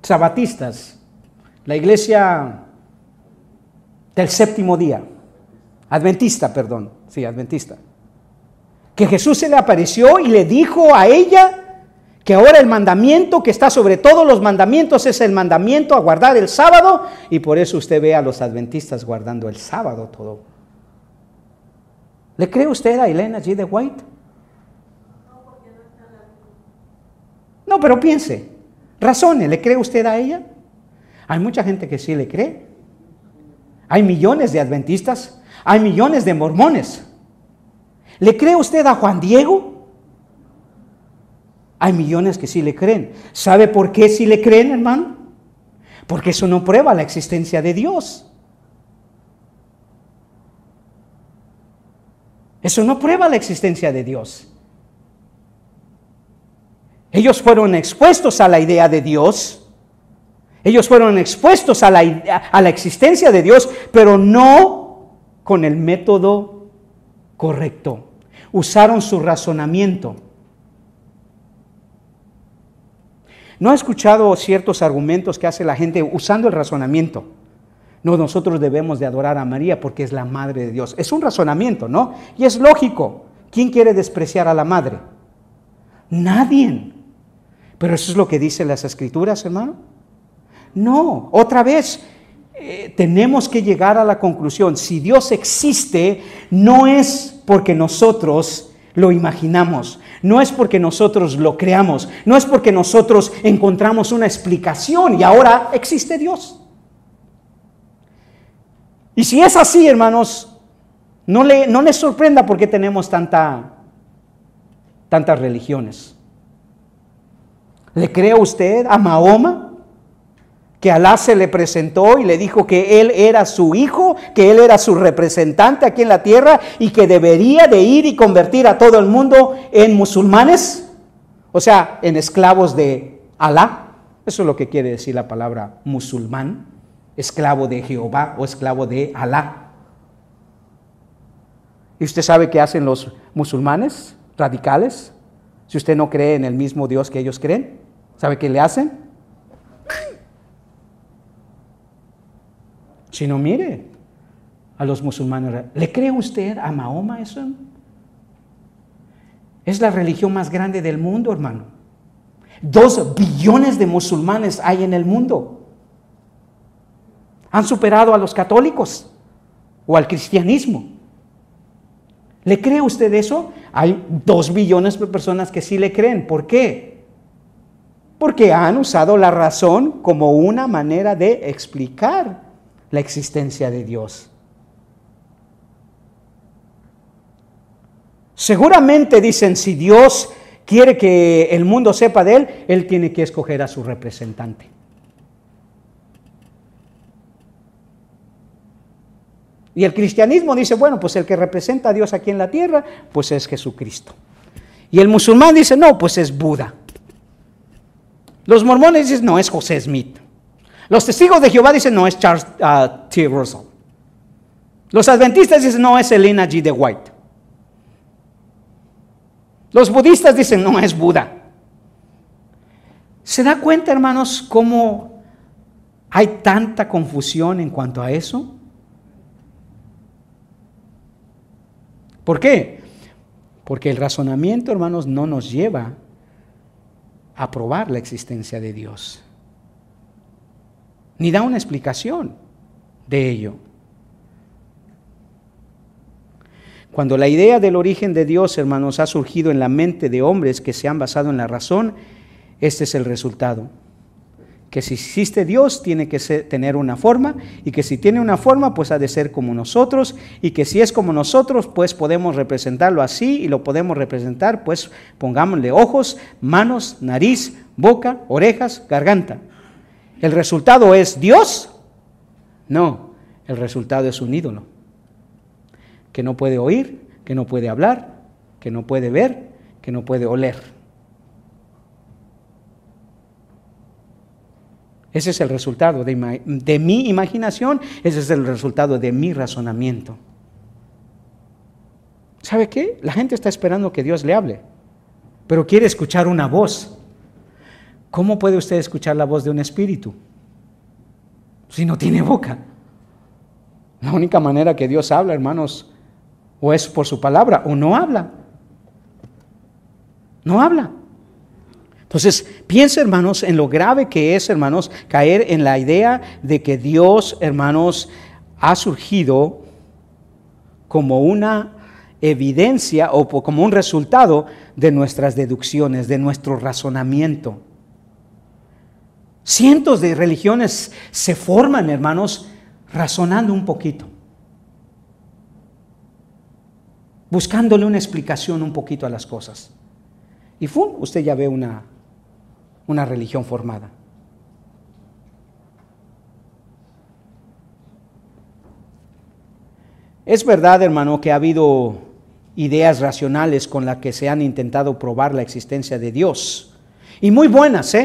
sabatistas, la iglesia del séptimo día, adventista, que Jesús se le apareció y le dijo a ella que ahora el mandamiento que está sobre todos los mandamientos es el mandamiento a guardar el sábado, y por eso usted ve a los adventistas guardando el sábado todo? ¿Le cree usted a Elena G. de White? No, pero piense, razone, ¿le cree usted a ella? Hay mucha gente que sí le cree. Hay millones de adventistas, hay millones de mormones. ¿Le cree usted a Juan Diego? Hay millones que sí le creen. ¿Sabe por qué sí le creen, hermano? Porque eso no prueba la existencia de Dios. Eso no prueba la existencia de Dios. Ellos fueron expuestos a la idea de Dios. Ellos fueron expuestos a la existencia de Dios, pero no con el método correcto. Usaron su razonamiento. ¿No ha escuchado ciertos argumentos que hace la gente usando el razonamiento? No, nosotros debemos de adorar a María porque es la madre de Dios. Es un razonamiento, ¿no? Y es lógico. ¿Quién quiere despreciar a la madre? Nadie. Pero eso es lo que dicen las Escrituras, hermano. No, otra vez, tenemos que llegar a la conclusión. Si Dios existe, no es porque nosotros lo imaginamos, no es porque nosotros lo creamos, no es porque nosotros encontramos una explicación y ahora existe Dios. Y si es así, hermanos, no les sorprenda por qué tenemos tantas religiones. ¿Le cree usted a Mahoma que Alá se le presentó y le dijo que él era su hijo, que él era su representante aquí en la tierra y que debería de ir y convertir a todo el mundo en musulmanes? O sea, en esclavos de Alá. Eso es lo que quiere decir la palabra musulmán, esclavo de Jehová o esclavo de Alá. ¿Y usted sabe qué hacen los musulmanes radicales? Si usted no cree en el mismo Dios que ellos creen, ¿sabe qué le hacen? Si no, mire a los musulmanes. ¿Le cree usted a Mahoma eso? Es la religión más grande del mundo, hermano. 2 billones de musulmanes hay en el mundo. Han superado a los católicos o al cristianismo. ¿Le cree usted eso? Hay 2 billones de personas que sí le creen. ¿Por qué? Porque han usado la razón como una manera de explicar la existencia de Dios. Seguramente dicen, si Dios quiere que el mundo sepa de Él, Él tiene que escoger a su representante. Y el cristianismo dice, bueno, pues el que representa a Dios aquí en la tierra, pues es Jesucristo. Y el musulmán dice, no, pues es Buda. Los mormones dicen, no, es José Smith. Los testigos de Jehová dicen, no, es Charles T. Russell. Los adventistas dicen, no, es Elena G. de White. Los budistas dicen, no, es Buda. ¿Se da cuenta, hermanos, cómo hay tanta confusión en cuanto a eso? ¿Por qué? Porque el razonamiento, hermanos, no nos lleva a probar la existencia de Dios, ni da una explicación de ello. Cuando la idea del origen de Dios, hermanos, ha surgido en la mente de hombres que se han basado en la razón, este es el resultado. Que si existe Dios, tiene que tener una forma, y que si tiene una forma, pues ha de ser como nosotros, y que si es como nosotros, pues podemos representarlo así, y lo podemos representar, pues pongámosle ojos, manos, nariz, boca, orejas, garganta. ¿El resultado es Dios? No, el resultado es un ídolo, que no puede oír, que no puede hablar, que no puede ver, que no puede oler. Ese es el resultado de mi imaginación, ese es el resultado de mi razonamiento. ¿Sabe qué? La gente está esperando que Dios le hable, pero quiere escuchar una voz. ¿Cómo puede usted escuchar la voz de un espíritu si no tiene boca? La única manera que Dios habla, hermanos, o es por su palabra, o no habla. No habla. Entonces, piensa, hermanos, en lo grave que es, hermanos, caer en la idea de que Dios, hermanos, ha surgido como una evidencia o como un resultado de nuestras deducciones, de nuestro razonamiento. Cientos de religiones se forman, hermanos, razonando un poquito, buscándole una explicación un poquito a las cosas. Y ¡fum!, usted ya ve una religión formada. Es verdad, hermano, que ha habido ideas racionales con las que se han intentado probar la existencia de Dios. Y muy buenas,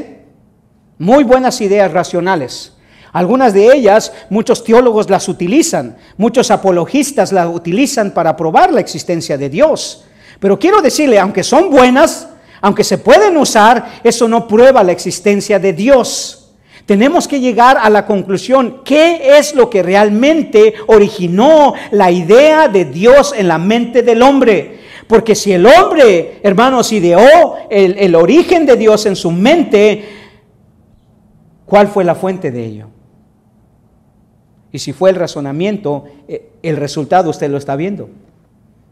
muy buenas ideas racionales. Algunas de ellas, muchos teólogos las utilizan, muchos apologistas las utilizan para probar la existencia de Dios. Pero quiero decirle, aunque son buenas, aunque se pueden usar, eso no prueba la existencia de Dios. Tenemos que llegar a la conclusión, ¿qué es lo que realmente originó la idea de Dios en la mente del hombre? Porque si el hombre, hermanos, ideó el origen de Dios en su mente, ¿cuál fue la fuente de ello? Y si fue el razonamiento, el resultado usted lo está viendo.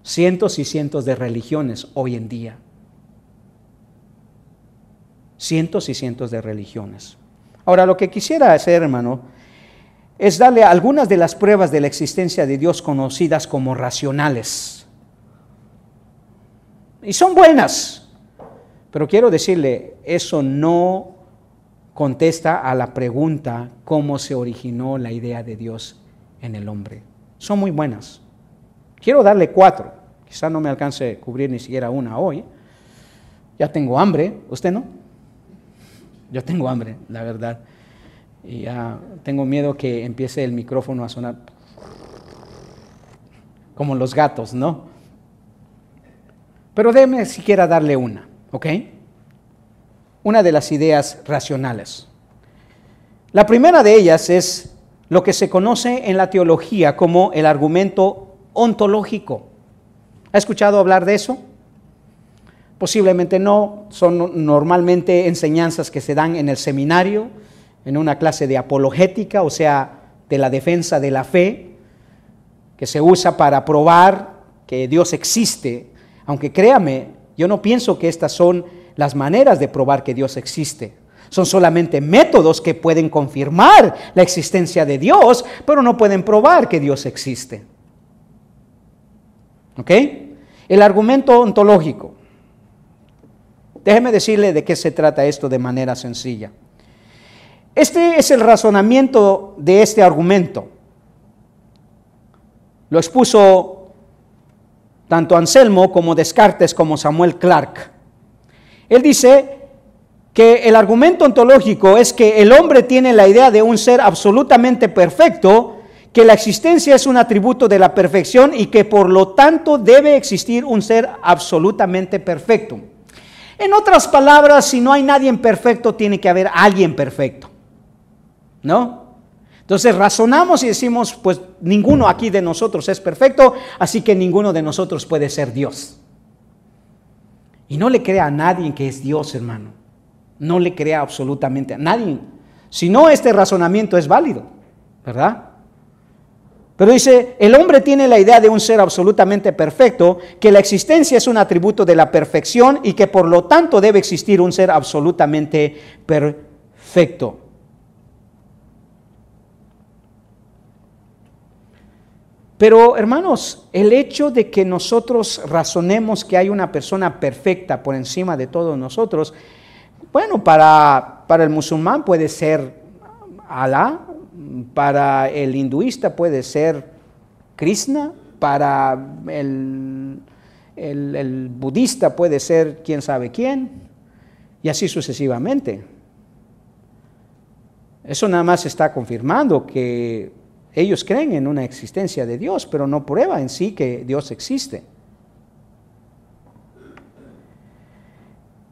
Cientos y cientos de religiones hoy en día. Cientos y cientos de religiones. Ahora, lo que quisiera hacer, hermano, es darle algunas de las pruebas de la existencia de Dios conocidas como racionales. Y son buenas, pero quiero decirle, eso no contesta a la pregunta cómo se originó la idea de Dios en el hombre. Son muy buenas. Quiero darle 4. Quizá no me alcance a cubrir ni siquiera una hoy. Ya tengo hambre, ¿usted no? Yo tengo hambre, la verdad. Y ya tengo miedo que empiece el micrófono a sonar como los gatos, ¿no? Pero déjeme siquiera darle una, ¿ok? Una de las ideas racionales. La primera de ellas es lo que se conoce en la teología como el argumento ontológico. ¿Ha escuchado hablar de eso? Posiblemente no, son normalmente enseñanzas que se dan en el seminario, en una clase de apologética, o sea, de la defensa de la fe, que se usa para probar que Dios existe. Aunque créame, yo no pienso que estas son las maneras de probar que Dios existe. Son solamente métodos que pueden confirmar la existencia de Dios, pero no pueden probar que Dios existe. ¿Ok? El argumento ontológico. Déjeme decirle de qué se trata esto de manera sencilla. Este es el razonamiento de este argumento. Lo expuso tanto Anselmo como Descartes como Samuel Clarke. Él dice que el argumento ontológico es que el hombre tiene la idea de un ser absolutamente perfecto, que la existencia es un atributo de la perfección y que por lo tanto debe existir un ser absolutamente perfecto. En otras palabras, si no hay nadie perfecto, tiene que haber alguien perfecto, ¿no? Entonces razonamos y decimos, pues ninguno aquí de nosotros es perfecto, así que ninguno de nosotros puede ser Dios. Y no le crea a nadie que es Dios, hermano. No le crea absolutamente a nadie. Si no, este razonamiento es válido, ¿verdad? Pero dice, el hombre tiene la idea de un ser absolutamente perfecto, que la existencia es un atributo de la perfección y que por lo tanto debe existir un ser absolutamente perfecto. Pero hermanos, el hecho de que nosotros razonemos que hay una persona perfecta por encima de todos nosotros, bueno, para el musulmán puede ser Alá, para el hinduista puede ser Krishna, para el budista puede ser quién sabe quién, y así sucesivamente. Eso nada más está confirmando que ellos creen en una existencia de Dios, pero no prueba en sí que Dios existe.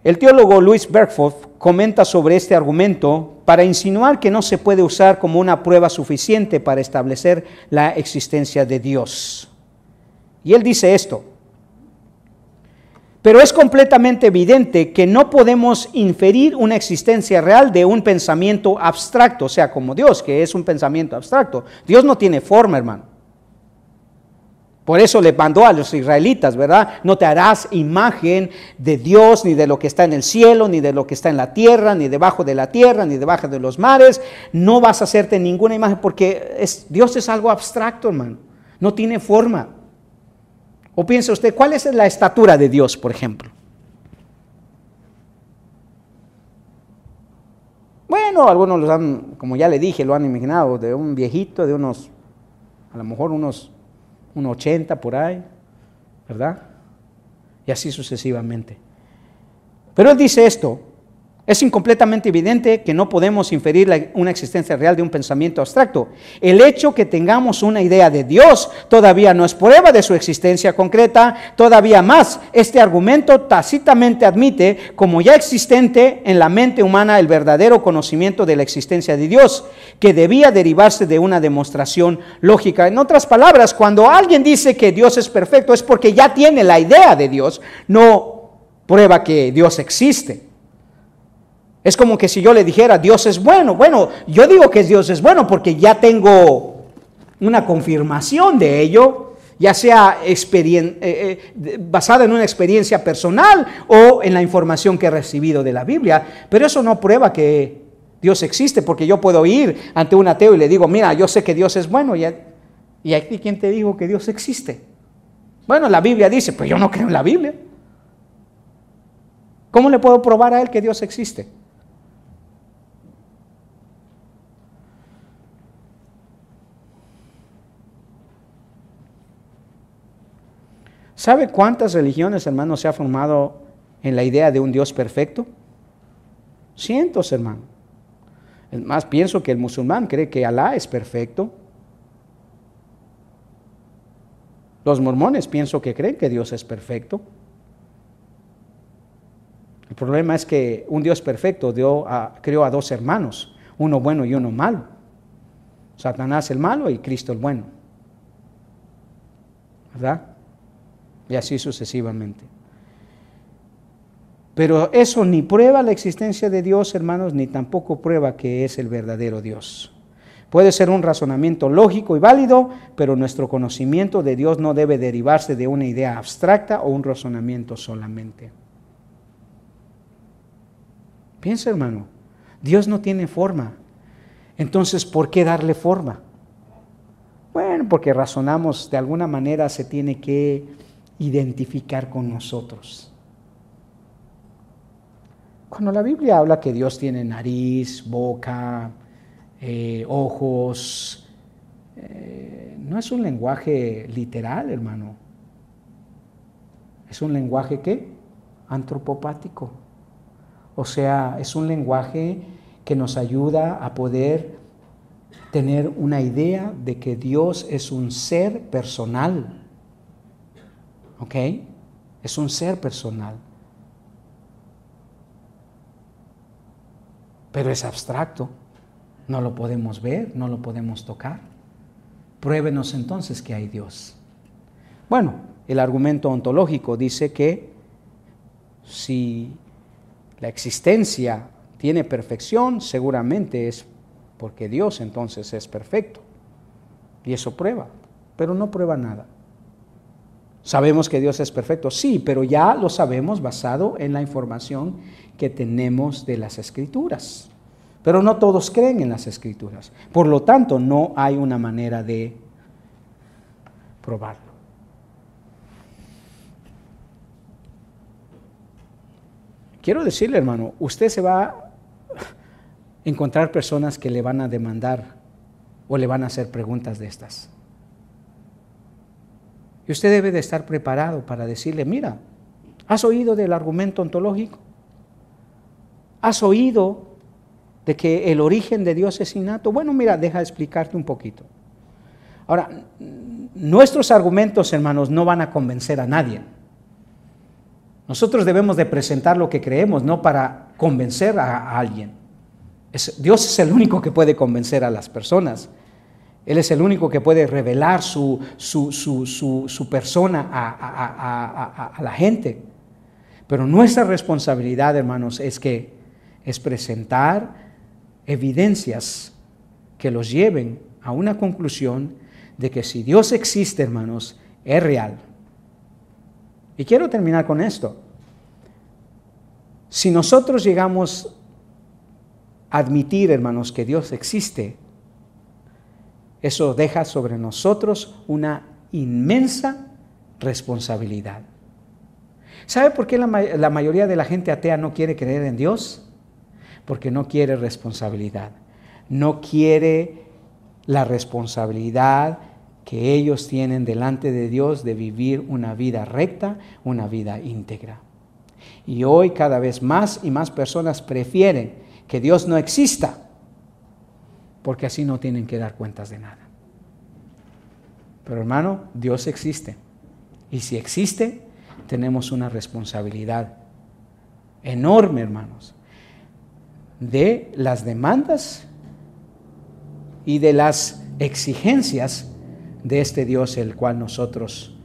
El teólogo Louis Berkhoff comenta sobre este argumento para insinuar que no se puede usar como una prueba suficiente para establecer la existencia de Dios. Y él dice esto: pero es completamente evidente que no podemos inferir una existencia real de un pensamiento abstracto, o sea, como Dios, que es un pensamiento abstracto. Dios no tiene forma, hermano. Por eso le mandó a los israelitas, ¿verdad? No te harás imagen de Dios, ni de lo que está en el cielo, ni de lo que está en la tierra, ni debajo de la tierra, ni debajo de los mares. No vas a hacerte ninguna imagen porque Dios es algo abstracto, hermano. No tiene forma. O piensa usted, ¿cuál es la estatura de Dios, por ejemplo? Bueno, algunos los han, como ya le dije, lo han imaginado de un viejito de unos, a lo mejor unos 1,80 por ahí, ¿verdad? Y así sucesivamente. Pero él dice esto: es incompletamente evidente que no podemos inferir una existencia real de un pensamiento abstracto. El hecho que tengamos una idea de Dios todavía no es prueba de su existencia concreta. Todavía más, este argumento tácitamente admite como ya existente en la mente humana el verdadero conocimiento de la existencia de Dios, que debía derivarse de una demostración lógica. En otras palabras, cuando alguien dice que Dios es perfecto es porque ya tiene la idea de Dios, no prueba que Dios existe. Es como que si yo le dijera, Dios es bueno. Bueno, yo digo que Dios es bueno porque ya tengo una confirmación de ello, ya sea basada en una experiencia personal o en la información que he recibido de la Biblia. Pero eso no prueba que Dios existe, porque yo puedo ir ante un ateo y le digo, mira, yo sé que Dios es bueno. ¿Y aquí quién te dijo que Dios existe? Bueno, la Biblia dice, pues yo no creo en la Biblia. ¿Cómo le puedo probar a él que Dios existe? ¿Sabe cuántas religiones, hermanos, se ha formado en la idea de un Dios perfecto? Cientos, hermano. Es más, pienso que el musulmán cree que Alá es perfecto. Los mormones pienso que creen que Dios es perfecto. El problema es que un Dios perfecto creó a dos hermanos, uno bueno y uno malo. Satanás el malo y Cristo el bueno. ¿Verdad? Y así sucesivamente. Pero eso ni prueba la existencia de Dios, hermanos, ni tampoco prueba que es el verdadero Dios. Puede ser un razonamiento lógico y válido, pero nuestro conocimiento de Dios no debe derivarse de una idea abstracta o un razonamiento solamente. Piensa, hermano, Dios no tiene forma. Entonces, ¿por qué darle forma? Bueno, porque razonamos, de alguna manera se tiene que identificar con nosotros. Cuando la Biblia habla que Dios tiene nariz, boca, ojos, no es un lenguaje literal, hermano. Es un lenguaje ¿qué? Antropopático. O sea, es un lenguaje que nos ayuda a poder tener una idea de que Dios es un ser personal. ¿Ok? Es un ser personal. Pero es abstracto. No lo podemos ver, no lo podemos tocar. Pruébenos entonces que hay Dios. Bueno, el argumento ontológico dice que si la existencia tiene perfección, seguramente es porque Dios entonces es perfecto. Y eso prueba, pero no prueba nada. ¿Sabemos que Dios es perfecto? Sí, pero ya lo sabemos basado en la información que tenemos de las Escrituras. Pero no todos creen en las Escrituras. Por lo tanto, no hay una manera de probarlo. Quiero decirle, hermano, usted se va a encontrar personas que le van a demandar o le van a hacer preguntas de estas. Y usted debe de estar preparado para decirle, mira, ¿has oído del argumento ontológico? ¿Has oído de que el origen de Dios es innato? Bueno, mira, deja explicarte un poquito. Ahora, nuestros argumentos, hermanos, no van a convencer a nadie. Nosotros debemos de presentar lo que creemos, no para convencer a alguien. Dios es el único que puede convencer a las personas. Él es el único que puede revelar su persona a la gente. Pero nuestra responsabilidad, hermanos, es presentar evidencias que los lleven a una conclusión de que si Dios existe, hermanos, es real. Y quiero terminar con esto. Si nosotros llegamos a admitir, hermanos, que Dios existe, eso deja sobre nosotros una inmensa responsabilidad. ¿Sabe por qué la mayoría de la gente atea no quiere creer en Dios? Porque no quiere responsabilidad. No quiere la responsabilidad que ellos tienen delante de Dios de vivir una vida recta, una vida íntegra. Y hoy cada vez más y más personas prefieren que Dios no exista, porque así no tienen que dar cuentas de nada. Pero hermano, Dios existe. Y si existe, tenemos una responsabilidad enorme, hermanos, de las demandas y de las exigencias de este Dios, el cual nosotros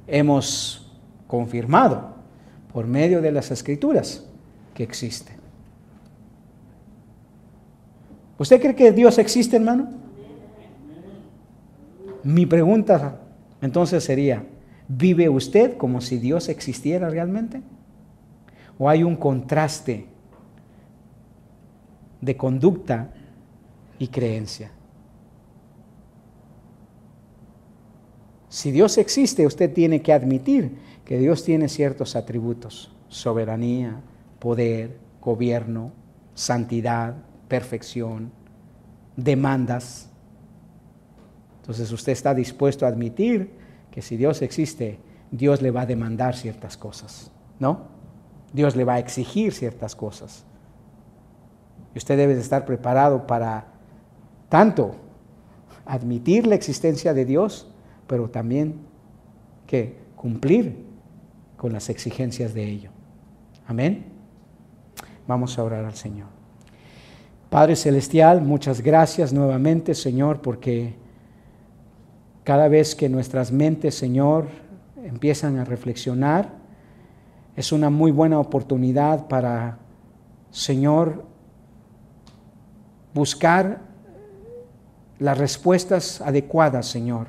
hemos confirmado por medio de las Escrituras que existe. ¿Usted cree que Dios existe, hermano? Mi pregunta entonces sería, ¿vive usted como si Dios existiera realmente? ¿O hay un contraste de conducta y creencia? Si Dios existe, usted tiene que admitir que Dios tiene ciertos atributos: soberanía, poder, gobierno, santidad, perfección, demandas. Entonces usted está dispuesto a admitir que si Dios existe, Dios le va a demandar ciertas cosas, ¿no? Dios le va a exigir ciertas cosas. Y usted debe de estar preparado para tanto admitir la existencia de Dios, pero también que cumplir con las exigencias de ello. Amén. Vamos a orar al Señor. Padre Celestial, muchas gracias nuevamente, Señor, porque cada vez que nuestras mentes, Señor, empiezan a reflexionar, es una muy buena oportunidad para, Señor, buscar las respuestas adecuadas, Señor.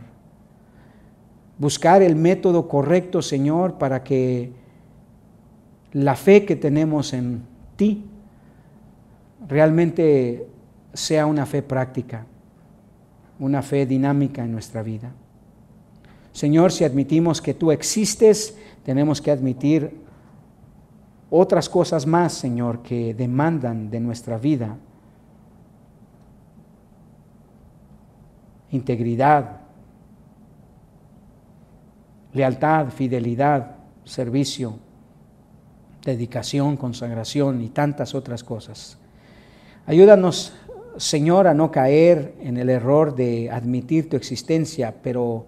Buscar el método correcto, Señor, para que la fe que tenemos en Ti realmente sea una fe práctica, una fe dinámica en nuestra vida. Señor, si admitimos que Tú existes, tenemos que admitir otras cosas más, Señor, que demandan de nuestra vida: integridad, lealtad, fidelidad, servicio, dedicación, consagración y tantas otras cosas. Ayúdanos, Señor, a no caer en el error de admitir Tu existencia, pero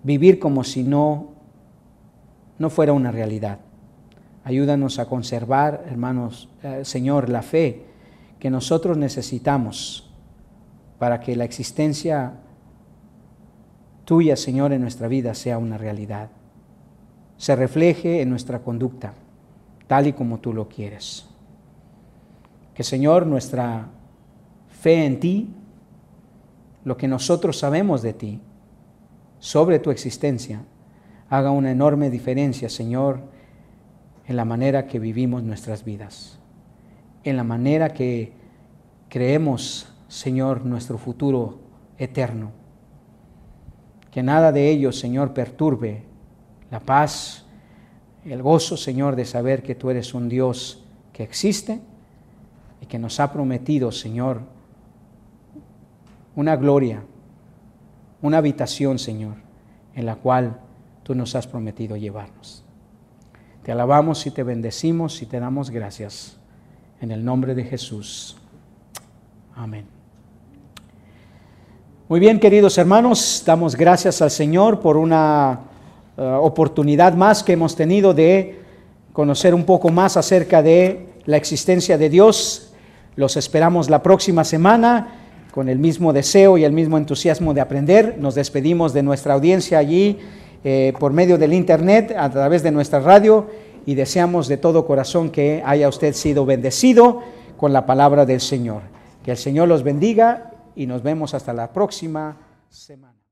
vivir como si no fuera una realidad. Ayúdanos a conservar, hermanos, Señor, la fe que nosotros necesitamos para que la existencia Tuya, Señor, en nuestra vida sea una realidad, se refleje en nuestra conducta, tal y como Tú lo quieres. Que, Señor, nuestra fe en ti, lo que nosotros sabemos de ti, sobre tu existencia, haga una enorme diferencia, Señor, en la manera que vivimos nuestras vidas, en la manera que creemos, Señor, nuestro futuro eterno. Que nada de ello, Señor, perturbe la paz, el gozo, Señor, de saber que tú eres un Dios que existe y que nos ha prometido, Señor, una gloria, una habitación, Señor, en la cual tú nos has prometido llevarnos. Te alabamos y te bendecimos y te damos gracias en el nombre de Jesús. Amén. Muy bien, queridos hermanos, damos gracias al Señor por una oportunidad más que hemos tenido de conocer un poco más acerca de la existencia de Dios. Los esperamos la próxima semana con el mismo deseo y el mismo entusiasmo de aprender. Nos despedimos de nuestra audiencia allí por medio del internet, a través de nuestra radio, y deseamos de todo corazón que haya usted sido bendecido con la palabra del Señor. Que el Señor los bendiga y nos vemos hasta la próxima semana.